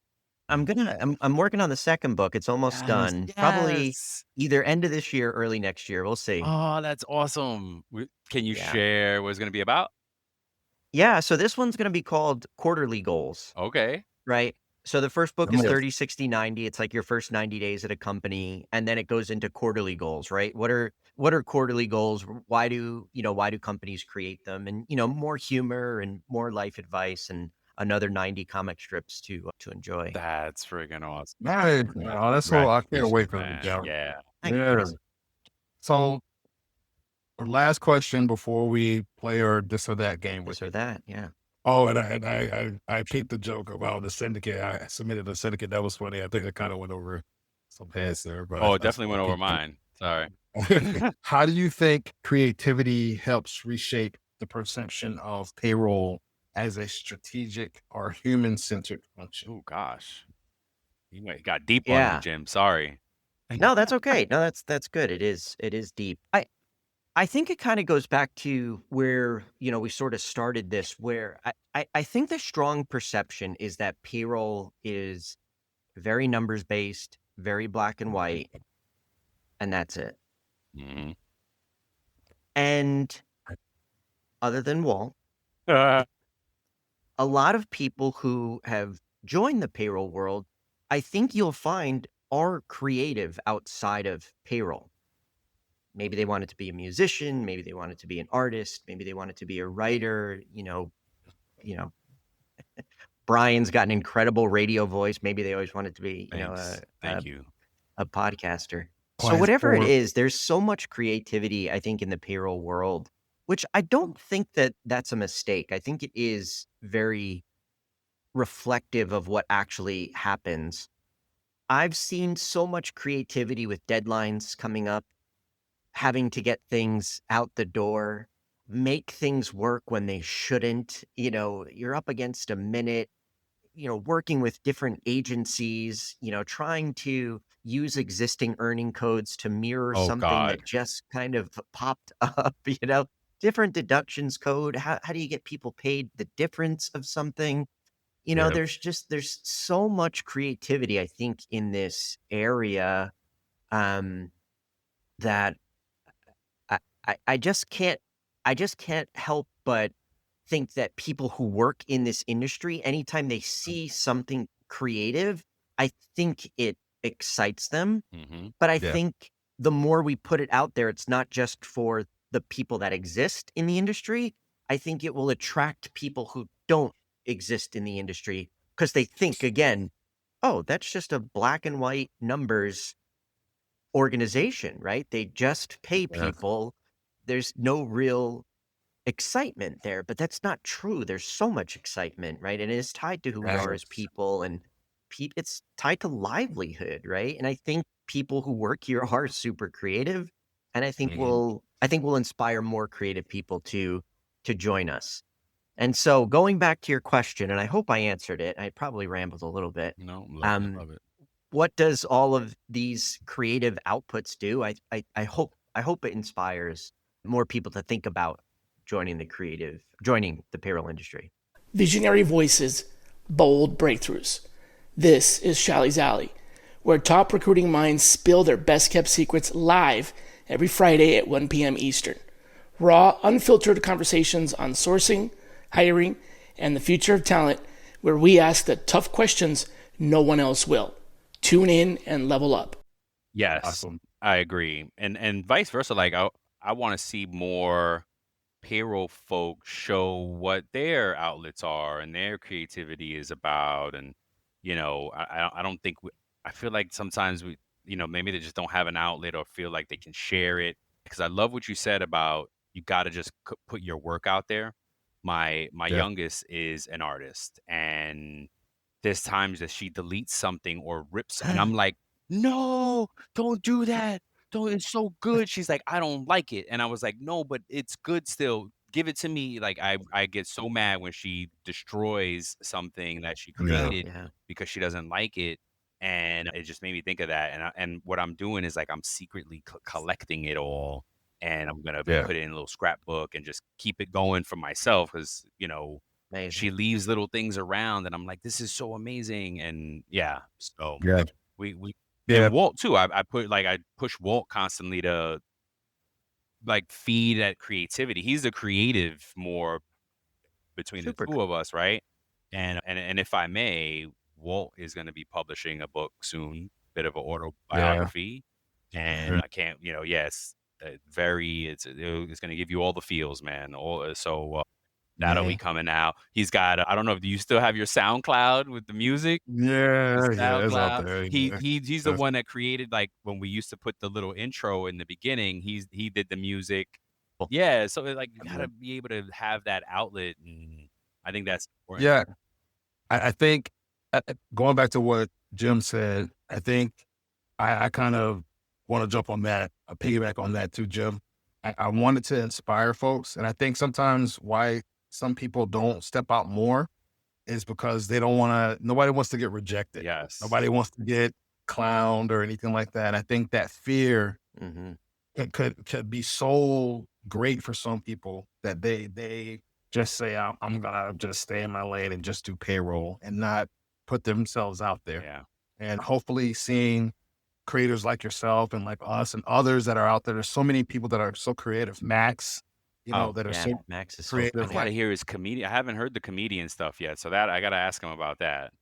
I'm working on the second book. It's almost done. Probably Yes. either end of this year, early next year. We'll see. Oh, that's awesome. Can you Yeah. share what it's gonna be about? Yeah. So this one's going to be called Quarterly Goals, Okay. right? So the first book I'm is with- 30, 60, 90. It's like your first 90 days at a company. And then it goes into quarterly goals, right? What are quarterly goals? Why do companies create them? And, more humor and more life advice and another 90 comic strips to enjoy. That's freaking awesome. Nice. Oh, that's cool. I can't wait for Man, the job. yeah. Thank you. Yeah. So, our last question before we play our this or that game with This or you. that. Yeah. Oh, and I peeped the joke about the syndicate. I submitted a syndicate. That was funny. I think it kind of went over some heads there, but Oh, I it definitely went over peeped it. mine. Sorry. How do you think creativity helps reshape the perception of payroll as a strategic or human-centered function? Oh gosh. You got deep on Yeah. me, Jim. Sorry. No, that's okay. No, that's good. It is deep. I think it kind of goes back to where, we sort of started this, where I think the strong perception is that payroll is very numbers based, very black and white, and that's it. Mhm. And other than Walt, Uh, a lot of people who have joined the payroll world, I think you'll find are creative outside of payroll. Maybe they wanted to be a musician, maybe they wanted to be an artist, maybe they wanted to be a writer, you know, Brian's got an incredible radio voice. Maybe they always wanted to be, Thanks. Thank you. a podcaster. So Quiet whatever it storm. is, there's so much creativity, I think, in the payroll world, which I don't think that that's a mistake. I think it is very reflective of what actually happens. I've seen so much creativity with deadlines coming up, having to get things out the door, make things work when they shouldn't. You're up against a minute, working with different agencies, trying to use existing earning codes to mirror Oh something God. that just kind of popped up, different deductions code. How do you get people paid the difference of something? Yeah. There's so much creativity, I think, in this area, that I just can't help but think that people who work in this industry, anytime they see something creative, I think it excites them. hmm But I Yeah. think the more we put it out there, it's not just for the people that exist in the industry. I think it will attract people who don't exist in the industry because they think, again, oh, that's just a black and white numbers organization, right? They just pay Yeah. people. There's no real excitement there, but that's not true. There's so much excitement, right? And it is tied to who we are as Yes. people, and it's tied to livelihood, right? And I think people who work here are super creative, and I think Mhm. we'll inspire more creative people to join us. And so going back to your question, and I hope I answered it. I probably rambled a little bit. No, love it, Um, love it. what does all of these creative outputs do? I hope it inspires more people to think about joining the payroll industry. Visionary voices, bold breakthroughs. This is Shally's Alley, where top recruiting minds spill their best kept secrets live every Friday at 1 p.m. Eastern. Raw, unfiltered conversations on sourcing, hiring, and the future of talent, where we ask the tough questions no one else will. Tune in and level up. Yes, Awesome. I agree, and vice versa. Like I want to see more payroll folks show what their outlets are and their creativity is about, and I don't think I feel like sometimes we maybe they just don't have an outlet or feel like they can share it. Because I love what you said about you got to just put your work out there. My Yeah. youngest is an artist, and there's times that she deletes something or rips, and I'm like, no, don't do that. Don't, it's so good. She's like, I don't like it. And I was like, no, but it's good still. Give it to me. Like I get so mad when she destroys something that she Yeah. created Yeah. because she doesn't like it. And it just made me think of that. And what I'm doing is like I'm secretly collecting it all, and I'm gonna Yeah. put it in a little scrapbook and just keep it going for myself because Amazing. she leaves little things around, and I'm like, this is so amazing. And yeah, so Yeah. we Yeah. and Walt too. I push Walt constantly to like feed that creativity. He's the creative more between the Super two of us, right? And if I may, Walt is going to be publishing a book soon, bit of an Yeah. autobiography, and Yeah. I can't, yes, it's going to give you all the feels, man. That'll be Yeah. coming out. He's got, I don't know, do you still have your SoundCloud with the music? Yeah. The Yeah. It's out SoundCloud. there. He's the Yeah. one that created, like, when we used to put the little intro in the beginning, he did the music. Yeah, so like you gotta be able to have that outlet, and I think that's important. Yeah. I think going back to what Jim said, I think I kind of want to jump on that, piggyback on that too, Jim. I wanted to inspire folks. And I think sometimes why some people don't step out more is because they don't want to, nobody wants to get rejected. Yes. Nobody wants to get clowned or anything like that. And I think that fear Mhm. could be so great for some people that they just say, I'm gonna just stay in my lane and just do payroll and not put themselves out there. Yeah. And hopefully seeing creators like yourself and like us and others that are out there. There's so many people that are so creative. Max, Oh, that are Yeah, so Max is so creative. I funny. gotta hear his comedian. I haven't heard the comedian stuff yet, so that I gotta ask him about that.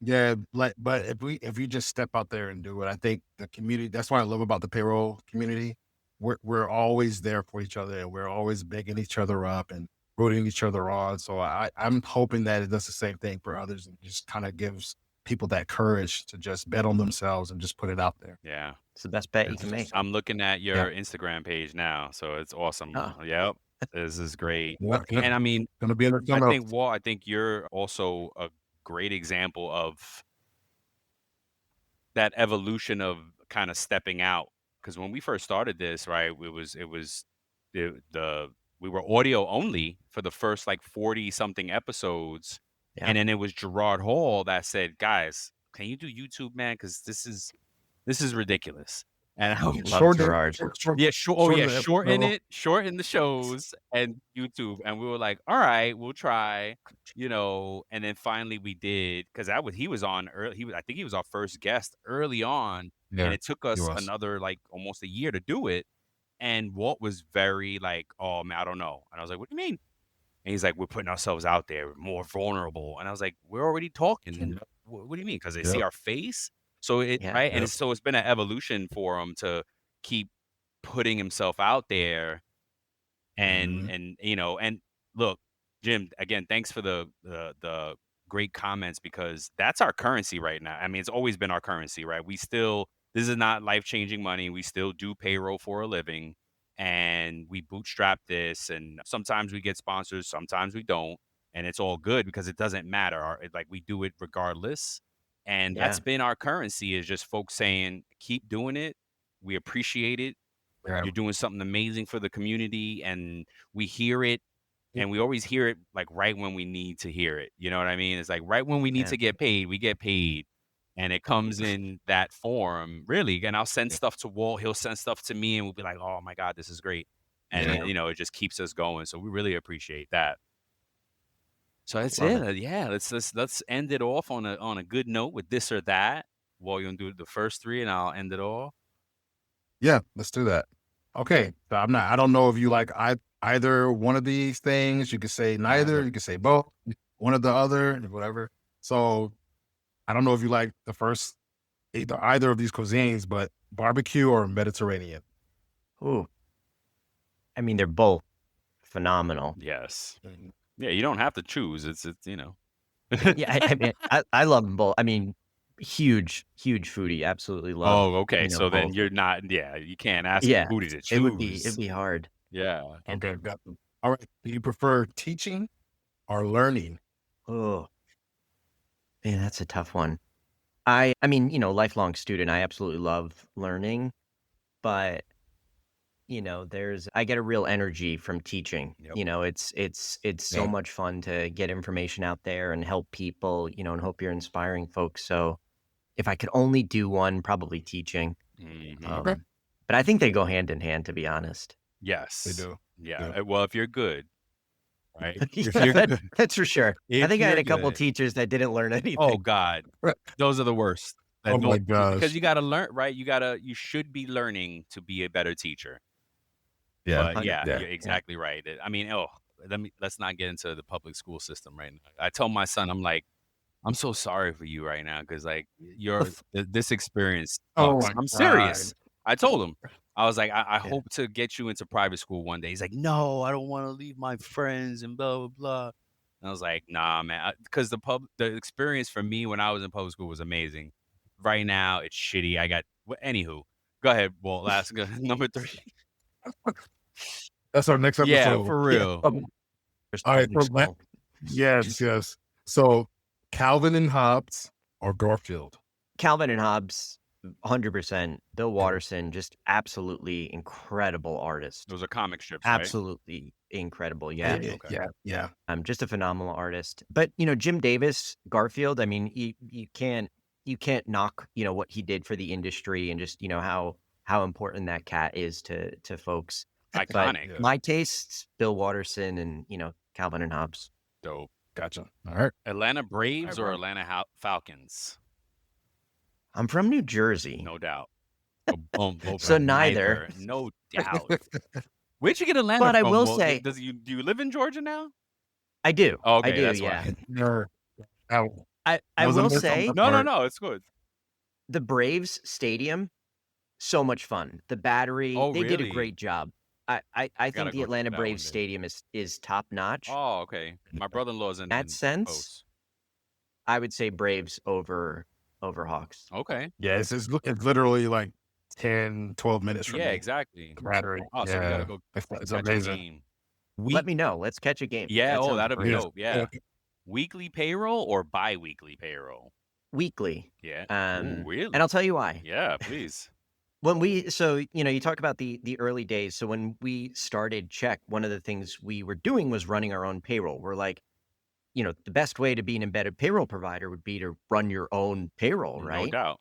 Yeah, but if we just step out there and do it, I think the community. That's what I love about the payroll community. We're always there for each other, and we're always bigging each other up and rooting each other on. So I'm hoping that it does the same thing for others and just kind of gives people that courage to just bet on themselves and just put it out there. Yeah. It's the best bet you can make. I'm looking at your Instagram page now, so it's awesome. Oh. Yep. This is great. Yeah, And I mean, gonna be in the I think, Walt, I think you're also a great example of that evolution of kind of stepping out. Because when we first started this, right, we were audio only for the first like 40 something episodes. Yeah. And then it was Gerard Hall that said, guys, can you do YouTube, man? Because this is ridiculous. And I was Love Gerard. shorten the shows and YouTube. And we were like, all right, we'll try, and then finally we did, because he was on early. I think he was our first guest early on. Yeah, and it took us another like almost a year to do it. And Walt was very like, oh man, I don't know. And I was like, what do you mean? And he's like, we're putting ourselves out there, more vulnerable. And I was like, we're already talking. What do you mean? Because they see our face. So right, and it's been an evolution for him to keep putting himself out there, and and look, Jim, again, thanks for the great comments, because that's our currency right now. I mean, it's always been our currency, right? This is not life-changing money. We still do payroll for a living, and we bootstrap this, and sometimes we get sponsors, sometimes we don't, and it's all good because it doesn't matter. Like, we do it regardless. And that's been our currency, is just folks saying, keep doing it. We appreciate it. Yeah. You're doing something amazing for the community. And we hear it. And we always hear it like right when we need to hear it. You know what I mean? It's like right when we need to get paid, we get paid. And it comes in that form, really. And I'll send stuff to Walt. He'll send stuff to me, and we'll be like, oh my God, this is great. And it just keeps us going. So we really appreciate that. So that's it. Yeah, let's end it off on a good note with this or that. Well, you're gonna do the first three, and I'll end it all. Yeah, let's do that. Okay, so I don't know if you like either one of these things. You could say neither. You could say both. One or the other, whatever. So I don't know if you like the first either of these cuisines, but barbecue or Mediterranean. Ooh, I mean, they're both phenomenal. Yes. Yeah, you don't have to choose. It's Yeah, I mean, I love them both. I mean, huge foodie. Absolutely love. Oh, okay. So then both. you're not. Yeah, you can't ask foodies to choose. It'd be hard. Yeah. Okay, got them. All right. Do you prefer teaching or learning? Oh, man, that's a tough one. I mean, lifelong student. I absolutely love learning, but I get a real energy from teaching. Yep. It's so much fun to get information out there and help people, and hope you're inspiring folks. So if I could only do one, probably teaching. Mm-hmm. But I think they go hand in hand, to be honest. Yes, they do. Yeah. Well, if you're good, right? That's for sure. I think I had a couple good. Teachers that didn't learn anything. Oh God, those are the worst. Oh my gosh. Because you got to learn, right? You should be learning to be a better teacher. Yeah. But you're exactly right. I mean, let's not get into the public school system right now. I tell my son, I'm like, I'm so sorry for you right now, because like this experience. I'm serious. I told him, I was like, I hope to get you into private school one day. He's like, no, I don't want to leave my friends and blah blah blah. And I was like, nah, man, because the experience for me when I was in public school was amazing. Right now, it's shitty. Anywho, go ahead. Well, last number 3. That's our next episode. Yeah, for real. All right. Yes. So Calvin and Hobbes or Garfield? Calvin and Hobbes, 100%. Bill Watterson, just absolutely incredible artist. Those are comic strips, right? Absolutely incredible. Yeah. Okay. Yeah. Just a phenomenal artist. But Jim Davis, Garfield, I mean, you can't knock what he did for the industry, and just how important that cat is to folks. Iconic. But my tastes, Bill Watterson and Calvin and Hobbes. Dope. Gotcha. All right. Atlanta Braves or Atlanta Falcons? I'm from New Jersey. No doubt. So neither. No doubt. Where'd you get Atlanta but from? I will say, do you live in Georgia now? I do. Oh, okay, I do. that's Yeah. why. I was a will miss on say my No, part. it's good. the Braves stadium, so much fun. The battery, Oh, they did a really? great job. I Gotta think the go check Atlanta it out Braves one day. stadium is top notch. Oh, okay. My brother-in-law's In that in sense, post. I would say Braves over Hawks. Okay. Yeah, it's literally like 10, 12 minutes from Yeah, me. exactly. The battery. Oh, so we gotta Yeah. go It's catch a amazing. game. Let Week me know. Let's catch a game. Yeah, That oh, sounds that'll be great. Yes. dope. Yeah. Weekly payroll or bi-weekly payroll? Weekly. Yeah. Ooh, And really? I'll tell you why. Yeah, please. When you talk about the early days. So when we started Check, one of the things we were doing was running our own payroll. We're like, the best way to be an embedded payroll provider would be to run your own payroll, No right? doubt.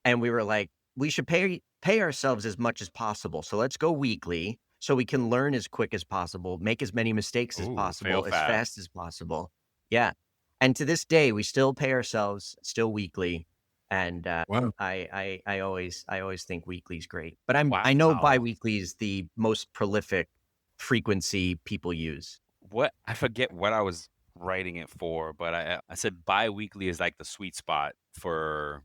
And we were like, we should pay ourselves as much as possible. So let's go weekly so we can learn as quick as possible, make as many mistakes as Ooh, possible, fail as fast. fast as possible. Yeah. And to this day, we still pay ourselves still weekly. And Wow. I always think weekly is great. But I know Wow. bi-weekly is the most prolific frequency people use. What I forget what I was writing it for, but I said bi-weekly is like the sweet spot for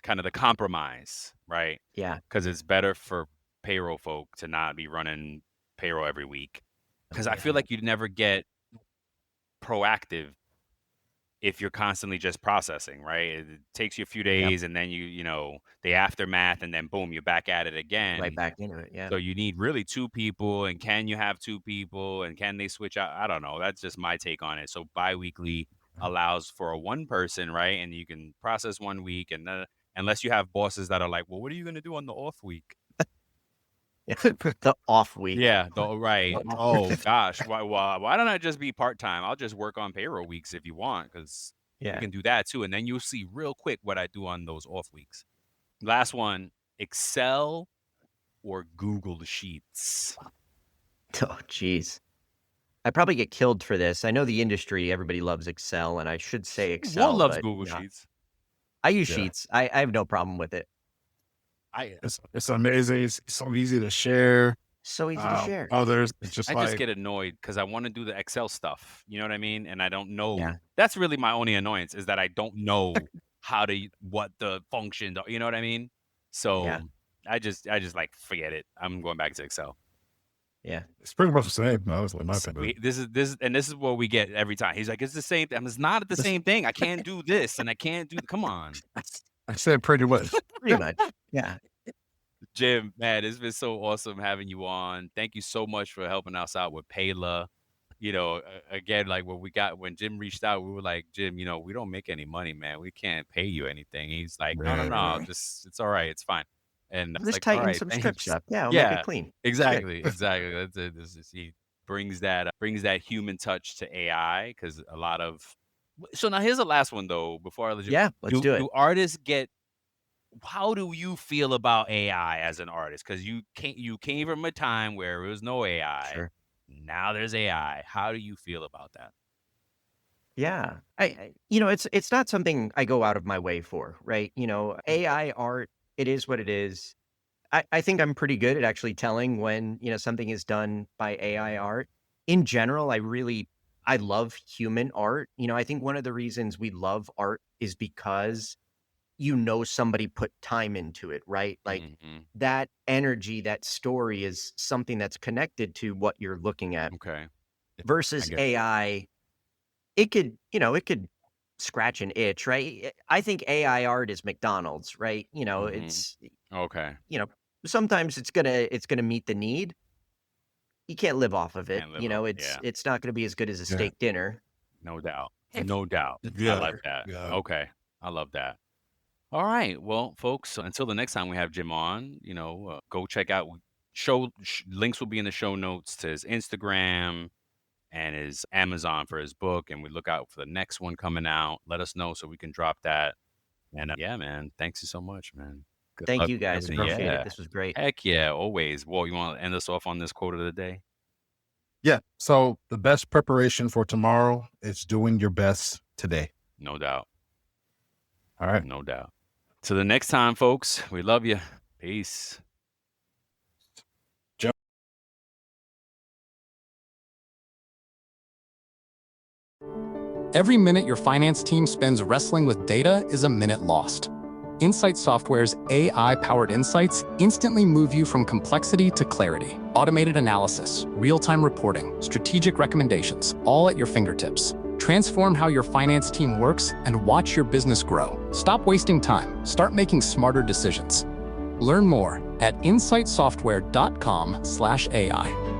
kind of the compromise, right? Yeah. Because it's better for payroll folk to not be running payroll every week. Because I feel like you'd never get proactive if you're constantly just processing, right? It takes you a few days and then the aftermath and then boom, you're back at it again. Right back into it. Yeah. So you need really two people, and can you have two people, and can they switch out? I don't know. That's just my take on it. So bi-weekly allows for a one person, right? And you can process 1 week, and unless you have bosses that are like, well, what are you going to do on the off week? The off week. Yeah, right. Oh gosh, why don't I just be part-time? I'll just work on payroll weeks if you want, because you Yeah. can do that too. And then you'll see real quick what I do on those off weeks. Last one, Excel or Google Sheets. Oh, geez. I probably get killed for this. I know the industry, everybody loves Excel, and I should say Excel. One loves but, Google Sheets. I use Yeah. Sheets. I have no problem with it. It's amazing. It's so easy to share. So easy to share. Others, it's just I like just get annoyed because I want to do the Excel stuff. You know what I mean? And I don't know. Yeah. That's really my only annoyance, is that I don't know what the functions are. You know what I mean? So Yeah. I just like, forget it. I'm going back to Excel. Yeah. it's pretty much the same. Honestly, my opinion. This is what we get every time. He's like, it's the same thing. It's not the same thing. I can't do this and I can't do. Come on, I said pretty much. Pretty much. Yeah. Jim. Man, it's been so awesome having you on. Thank you so much for helping us out with Payla. Again, like when Jim reached out, we were like, Jim, we don't make any money, man. We can't pay you anything. He's like, no, it's all right, it's fine. And I was Just like, tighten all right, some thanks. strips up. Yeah. We'll Yeah, make it clean. exactly. That's it. He brings that human touch to AI, because a lot of. So now here's the last one though. Before I let you, Yeah. Let's do it. Do artists get? How do you feel about AI as an artist? Because you came from a time where there was no AI. Sure. Now there's AI. How do you feel about that? Yeah. It's not something I go out of my way for, right? AI art, it is what it is. I think I'm pretty good at actually telling when, something is done by AI art. In general, I love human art. I think one of the reasons we love art is because somebody put time into it, right? Like that energy, that story is something that's connected to what you're looking at. Okay. Versus AI, it could scratch an itch, right? I think AI art is McDonald's, right? It's Okay. sometimes it's gonna meet the need. You can't live off of it. Can't live off- yeah. It's not gonna be as good as a steak dinner. No doubt. No doubt. I Yeah. like that. Yeah. Okay. I love that. All right. Well, folks, until the next time we have Jim on, go check out links will be in the show notes to his Instagram and his Amazon for his book. And we look out for the next one coming out. Let us know so we can drop that. And yeah, man, thanks you so much, man. Good Thank luck you with guys. everything. Appreciate Yeah. it. This was great. Heck yeah, always. Well, you want to end us off on this quote of the day? Yeah. So the best preparation for tomorrow is doing your best today. No doubt. All right. No doubt. Till the next time, folks, we love you. Peace. Every minute your finance team spends wrestling with data is a minute lost. Insight Software's AI-powered insights instantly move you from complexity to clarity. Automated analysis, real-time reporting, strategic recommendations, all at your fingertips. Transform how your finance team works and watch your business grow. Stop wasting time. Start making smarter decisions. Learn more at insightsoftware.com/AI.